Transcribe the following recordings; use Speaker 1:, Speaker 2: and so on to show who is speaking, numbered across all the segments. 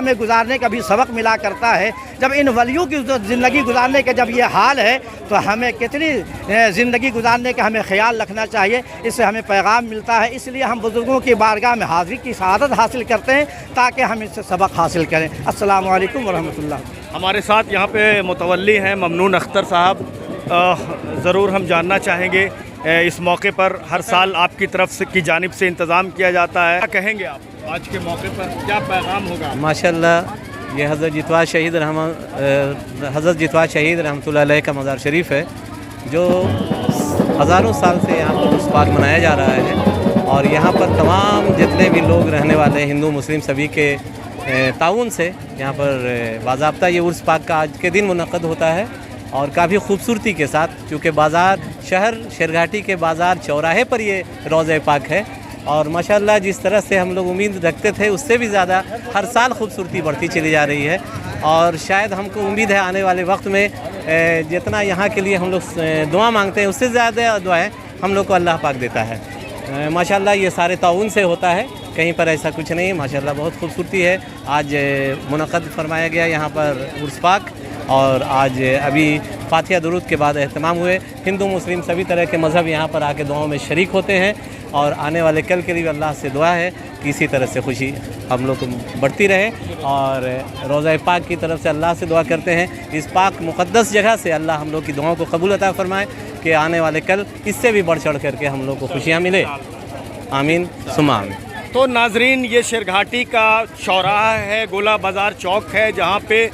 Speaker 1: ہمیں گزارنے کا بھی سبق ملا کرتا ہے. جب ان ولیوں کی زندگی گزارنے کا جب یہ حال ہے تو ہمیں کتنی زندگی گزارنے کا ہمیں خیال رکھنا چاہیے. اس سے ہمیں پیغام ملتا ہے. اس لیے ہم بزرگوں کی بارگاہ میں حاضری کی سعادت حاصل کرتے ہیں تاکہ ہم اس سے سبق حاصل کریں. السلام علیکم ورحمۃ اللہ.
Speaker 2: ہمارے ساتھ یہاں پہ متولی ہیں ممنون اختر صاحب. ضرور ہم جاننا چاہیں گے اس موقع پر ہر سال آپ کی طرف سے کی جانب سے انتظام کیا جاتا ہے, کیا کہیں گے آپ آج کے موقع پر, کیا پیغام ہوگا؟
Speaker 3: ماشاءاللہ یہ حضرت جتوا شہید رحمۃ اللہ علیہ کا مزار شریف ہے جو ہزاروں سال سے یہاں پر عرس پاک منایا جا رہا ہے. اور یہاں پر تمام جتنے بھی لوگ رہنے والے ہندو مسلم سبھی کے تعاون سے یہاں پر باضابطہ یہ عرس پاک کا آج کے دن منعقد ہوتا ہے. اور کافی خوبصورتی کے ساتھ, چونکہ بازار شہر شیرگھاٹی کے بازار چوراہے پر یہ روضہ پاک ہے. اور ماشاءاللہ جس طرح سے ہم لوگ امید رکھتے تھے اس سے بھی زیادہ ہر سال خوبصورتی بڑھتی چلی جا رہی ہے. اور شاید ہم کو امید ہے آنے والے وقت میں جتنا یہاں کے لیے ہم لوگ دعا مانگتے ہیں اس سے زیادہ دعائیں ہم لوگ کو اللہ پاک دیتا ہے. ماشاءاللہ یہ سارے تعاون سے ہوتا ہے, کہیں پر ایسا کچھ نہیں. ماشاءاللہ بہت خوبصورتی ہے. آج منعقد فرمایا گیا یہاں پر عرس پاک, اور آج ابھی فاتحہ درود کے بعد اہتمام ہوئے. ہندو مسلم سبھی طرح کے مذہب یہاں پر آ کے دعاؤں میں شریک ہوتے ہیں. اور آنے والے کل کے لیے اللہ سے دعا ہے کہ اسی طرح سے خوشی ہم لوگ کو بڑھتی رہے. اور روضہ پاک کی طرف سے اللہ سے دعا کرتے ہیں اس پاک مقدس جگہ سے اللہ ہم لوگ کی دعاؤں کو قبول عطا فرمائے کہ آنے والے کل اس سے بھی بڑھ چڑھ کر کے ہم لوگ کو خوشیاں ملے. آمین ثم آمین.
Speaker 2: تو ناظرین, یہ شیرگھاٹی کا چوراہا ہے, گولا بازار چوک ہے, جہاں پہ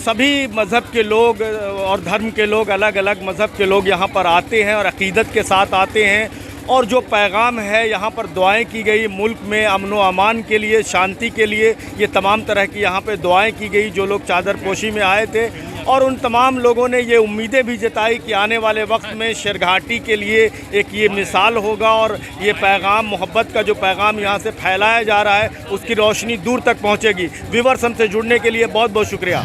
Speaker 2: سبھی مذہب کے لوگ اور دھرم کے لوگ, الگ الگ مذہب کے لوگ یہاں پر آتے ہیں اور عقیدت کے ساتھ آتے ہیں. اور جو پیغام ہے یہاں پر دعائیں کی گئی ملک میں امن و امان کے لیے, شانتی کے لیے, یہ تمام طرح کی یہاں پہ دعائیں کی گئی جو لوگ چادر پوشی میں آئے تھے. اور ان تمام لوگوں نے یہ امیدیں بھی جتائی کہ آنے والے وقت میں شیرگھاٹی کے لیے ایک یہ مثال ہوگا اور یہ پیغام, محبت کا جو پیغام یہاں سے پھیلایا جا رہا ہے, اس کی روشنی دور تک پہنچے گی. ویورز ہم سے جڑنے کے لیے بہت بہت شکریہ.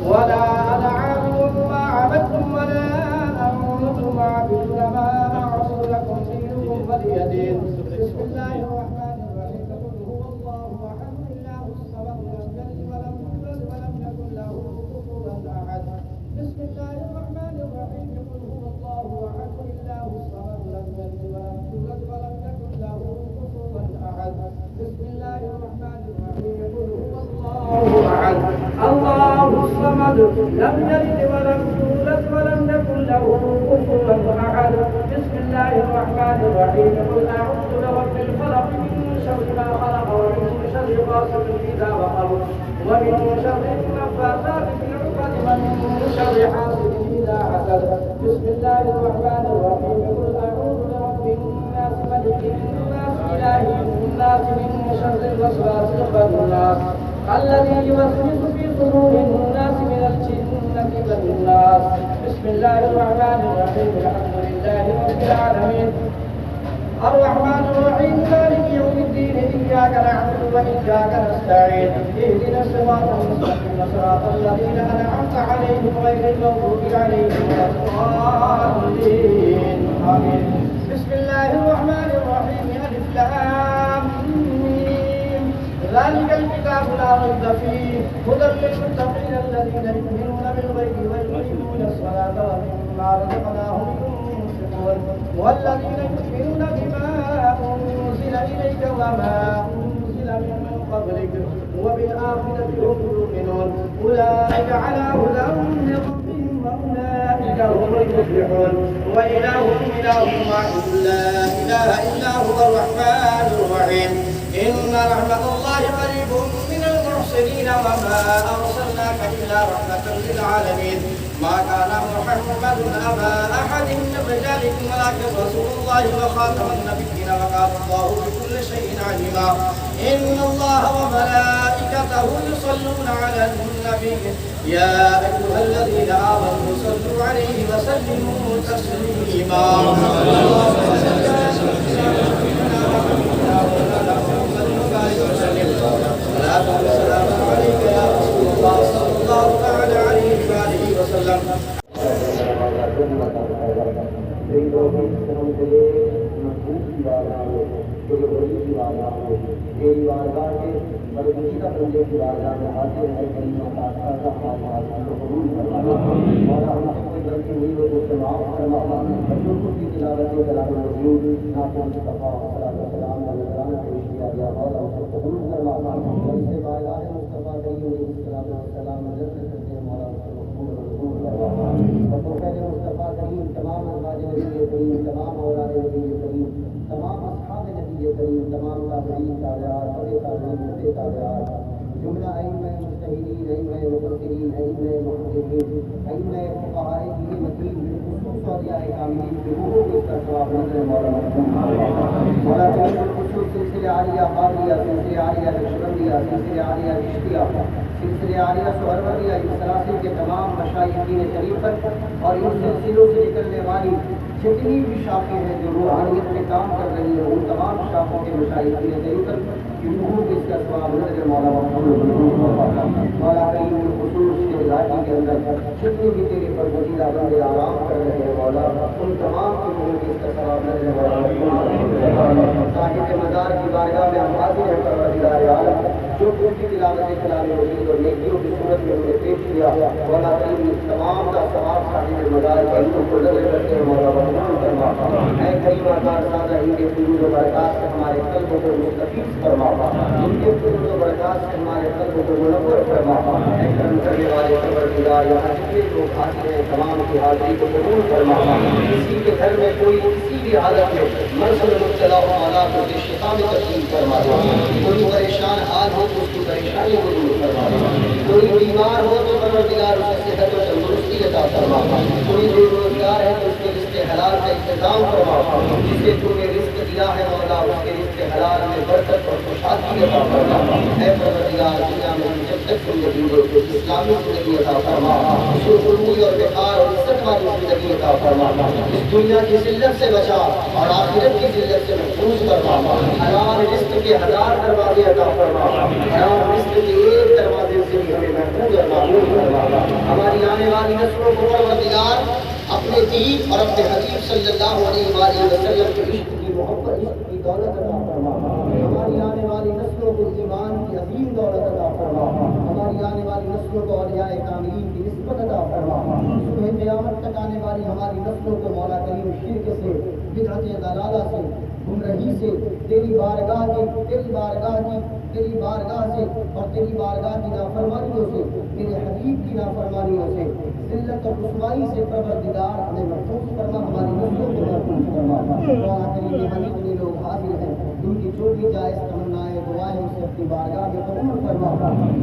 Speaker 4: ولا أنا عابد ما عبدتم ولا أنتم عابدون ما أعبد لكم دينكم ولي دين. بسم الله الرحمن الرحيم. قل هو الله أحد الله الصمد لم يلد ولم يولد ولم يكن له كفوا أحد. بسم الله الرحمن الرحيم. قل أعوذ برب الفلق من شر ما خلق ومن شر غاسق إذا وقب ومن شر النفاثات في العقد ومن شر حاسد إذا حسد. بسم الله الرحمن الرحيم. قل أعوذ برب الناس ملك الناس إله الناس من شر الوسواس الخناس الذي يوسوس في صدور الناس من الجنة والناس. بسم الله الرحمن الرحيم. الحمد لله رب العالمين الرحمن الرحيم مالك يوم الدين إياك نعبد وإياك نستعين اهدنا الصراط المستقيم صراط الذين أنعمت عليهم غير المغضوب عليهم ولا الضالين آمين. بسم الله الرحمن الرحيم. ألف لام ميم ذلك الكتاب لا ريب فيه هدى للمتقين الذين يؤمنون بالغيب ويقيمون الصلاة ومما رزقناهم ينفقون والذين يؤمنون بما أنزل إليك وما أنزل من قبلك وبالآخرة هم يؤمنون أولئك على هدى من ربهم وأولئك هم المفلحون. وإلهكم إله واحد لا إله إلا هو الرحمن الرحيم. إن رحمة الله قريب من المحسنين وما أرسلناك إلا رحمة للعالمين. ما كان محمد أبا أحد من رجالكم ولكن رسول الله وخاتم النبيين وكان الله بكل شيء عليما. إن الله وملائكته يصلون على النبي يا أيها الذين آمنوا صلوا عليه وسلموا تسليما. السلام عليك يا رسول الله صلى الله تعالى عليه وآله وسلم. تمام ازواج نبی کریم، تمام اولاد نبی کریم، تمام اصحاب نبی کریم، تمام تابعین تابعات تابعین تابعات جملہ ائمہ مجتہدین، ائمہ مفسرین، ائمہ محدثین، ائمہ فقہاء دین متین، بالخصوص اولیاء کاملین کی روحوں کو اس کا ثواب نظر مولا کریم بالخصوص سلسلہ عالیہ قادریہ، سلسلہ عالیہ نقشبندیہ، سلسلہ عالیہ چشتیہ، سلسلہ عالیہ سہروردیہ، اس سلاسل کے تمام مشائخین طریقت اور ان سلسلوں سے نکلنے والی جتنی بھی شاخیں ہیں جو روحانیت میں کام کر رہی ہیں، ان تمام شاخوں کے مشائخین طریقت کی روحوں کو اس کا ثواب نظر مولا کریم بالخصوص کے علاقے کے اندر جتنے بھی تیرے پر وزیرہ بندے آرام کر رہے ہیں مولا، ان تمام کی روحوں کو اس کا ثواب نظر مولا صاحب مزار کی بارگاہ میں ہم حاضر ہیں پروردگار عالم، جو ان کی تلاوت کلام مجید اور نیکیوں کی صورت میں انہیں پیش کیا مولا کریم اس تمام کا ثواب صاحب مزار کے ان کو نظر کرتے ہیں مولا فرما اے کریم آزاد سادہ ان کے فیوز و برکات سے ہمارے قلبوں کو مستفیض فرما، ان کے فیوز و برکات سے ہمارے قلبوں کو منور فرما، اے کرم کرنے والے پروردگار یہاں جتنے لوگ حاضر ہیں تمام کی حاضری کو قبول فرما، کسی کے گھر میں کوئی کسی بھی حالت میں مرض میں مبتلا ہو مولا کو اس کی شفا میں تبدیل فرما، کوئی پریشان حال ہو تو اس کی پریشانی کو دور فرما، کوئی بیمار ہو تو پروردگار اس کی صحت و تندرستی عطا فرما، کوئی بے روزگار ہے تو اس کے رزق حلال کا انتظام فرما، جسے تو نے رزق دیا ہے مولا اس کے رزق حلال میں برکت اور خوشحالی عطا فرما، اے پروردگار دنیا میں جب تک زندگی دے تو اسلامی زندگی عطا فرما، سرخروئی اور وقار اور عزت والی زندگی عطا فرما، اس دنیا کی ذلت سے بچا اور آخرت کی ذلت سے محفوظ فرما، حلال رزق کے ہزار دروازے عطا فرما، حرام رزق کے ایک دروازے سے بھی ہمیں محفوظ اور معمول فرما، ہماری آنے والی نسلوں کو پروردگار اپنے دین اور اپنے حبیب صلی اللہ علیہ وآلہ وسلم کے عشق کی محبت عشق کی دولت عطا فرما، ہماری آنے والی نسلوں کو ایمان کی عظیم دولت عطا فرما، ہماری آنے والی نسلوں کو اولیاء کاملین کی نسبت عطا فرما، صبح قیامت تک آنے والی ہماری نسلوں کو مولا کریم شرک سے بدعت ضلالہ سے گمراہی سے، تیری بارگاہ سے اور تیری بارگاہ کی نافرمانیوں سے، تیرے حبیب کی نافرمانیوں سے، ذلت اور رسوائی سے پروردگار ہمیں محفوظ فرما، ہماری نسلوں کو محفوظ فرما۔ مولا کریم یہاں جتنے لوگ حاضر ہیں ان کی جو بھی جائز تمنائیں دعائیں اسے اپنی بارگاہ میں قبول فرما۔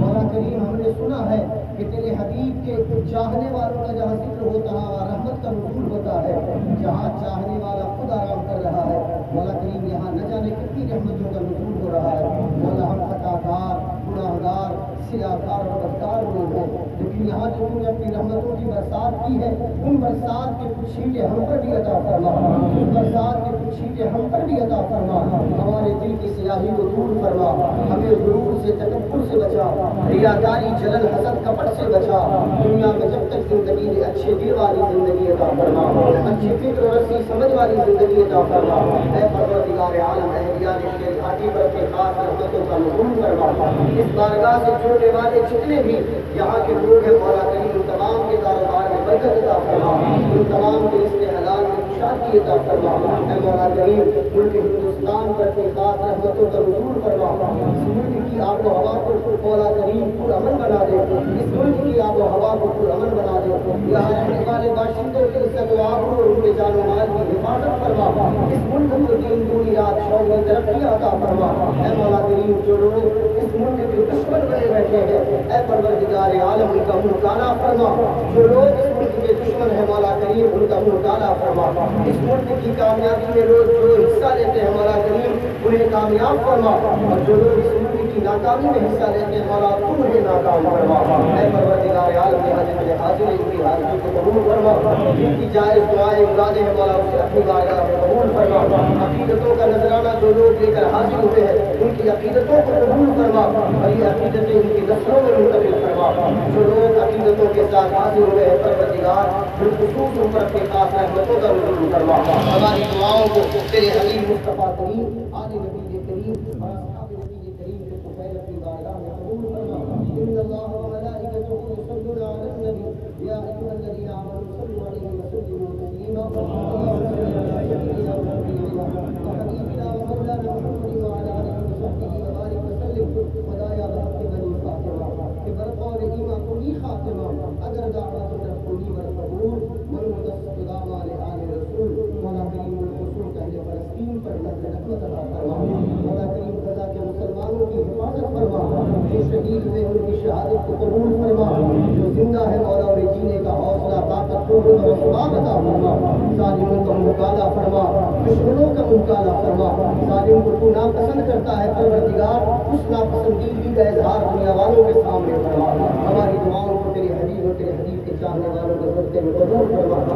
Speaker 4: مولا کریم ہم نے سنا ہے کہ تیرے حبیب کے چاہنے والوں کا جہاں ذکر ہوتا ہے وہاں رحمت کا نزول ہوتا ہے، جہاں چاہنے والا خود آرام کر رہا ہے۔ مولا کریم یہاں نہ جانے کتنی رحمتوں کا نزول ہو رہا ہے۔ مولا ہم خطا کار، گناہ گار، سیاہ کار اور بدکار لوگ ہیں، لیکن یہاں جو تم نے اپنی رحمتوں کی برسات کی ہے ان برسات کے کچھ چھینٹے ہم پر بھی عطا فرما، ان برسات کے کچھ چھینٹے ہم پر بھی عطا فرما۔ ہمارے دل کی سیاہی کو دور فرما، ہمیں غرور سے تکبر سے بچا، ریاکاری جلن حسد کپٹ سے بچا۔ دنیا میں جب تک زندگی ہے اچھے دل والی زندگی عطا فرما، اچھی فکر اور اچھی سمجھ والی زندگی عطا فرما۔ اے پروردگار عالم اہلیان شیر گھاٹی پر کے خاص رحمتوں کا نزول فرما۔ اس بارگاہ سے جڑنے والے جتنے بھی یہاں کے لوگ ہیں مولا کریم ان تمام کے کاروبار میں برکت عطا فرما، ان تمام کے رزق حلال میں خوشحالی عطا فرما۔ اے مولا کریم ملک ہندوستان پر کے خاص رحمتوں کا نزول فرما۔ اس ملک کی آب و ہوا کو مولا کریم پرامن بنا دے، اس ملک کی آب و ہوا کو پرامن بنا دے۔ یہاں رہنے والے باشندوں کی عزت و آبرو اور ان کے جان و مال کی حفاظت فرما۔ اس ملک کو دین دنیات شعور و ترقی عطا فرما۔ اے مولا کریم جو لوگ اس ملک کے دشمن بنے بیٹھے ہیں اے پروردگار عالم ان کا منہ کالا فرما، جو لوگ اس ملک کے دشمن ہیں مولا کریم ان کا منہ کالا فرما۔ اس ملک کی کامیابی میں لوگ جو حصہ لیتے ہیں مولا کریم انہیں کامیاب فرما، اور جو لوگ اس ملک کی ناکامی میں حصہ لیتے ہیں مولا تم انہیں ناکام فرما۔ اے پروردگار عالم یہاں جتنے حاضر ہیں ان کی حاضری کو قبول فرما، جن کی جائز دعائیں مرادیں ہیں مولا اسے اپنی بارگاہ میں قبول فرما۔ عقیدتوں کا نذرانہ جو لوگ لے کر حاضر ہوئے ہیں ان کی عقیدتوں کو قبول فرما، اور یہ عقیدتیں ان کی نسلوں میں منتقل فرما۔ جو لوگ عقیدتوں کے ساتھ حاضر ہوئے ہیں پروردگار بالخصوص ان پر اپنے خاص رحمتوں کا نزول فرما۔ ہماری دعاؤں کو تیرے حبیب مصطفیٰ کریم آل نبی کریم اور اصحاب نبی کریم کے طفیل اپنی بارگاہ میں قبول فرما۔ ان اللہ و ملائکتہ یصلون علی النبی یا ایھا الذین آمنوا صلوا علیہ وسلموا تسلیما۔ اللهم صل علی سیدنا ونبینا وحبیبنا ومولانا محمد وعلی آلہ وصحبہ وبارک وسلم۔ خدایا بحق بنی فاطمہ کہ برقول ایمان کنی خاتمہ اگر دعوت رسولی والقبول والمدست دعوہ لآل رسول۔ مولا کریم بالخصوص اہل فلسطین پر نظر رحمت عطا فرما۔ مولا کریم غزہ کے مسلمانوں کی حفاظت فرما، جو شہید ہوئے ان کی شہادت کو قبول فرما، جو زندہ ہے مولا انہیں جینے کا حوصلہ طاقت قوت اور اسباب عطا فرما۔ ظالموں کا منہ کالا فرما، دشمنوں کا منہ کالا فرما۔ ظالم کو تو ناپسند کرتا ہے پروردگار، اس ناپسندیدگی کا اظہار دنیا والوں کے سامنے فرما۔ ہماری دعاؤں کو تیرے حبیب اور تیرے حبیب کے چاہنے والوں کے صدقے میں قبول فرما۔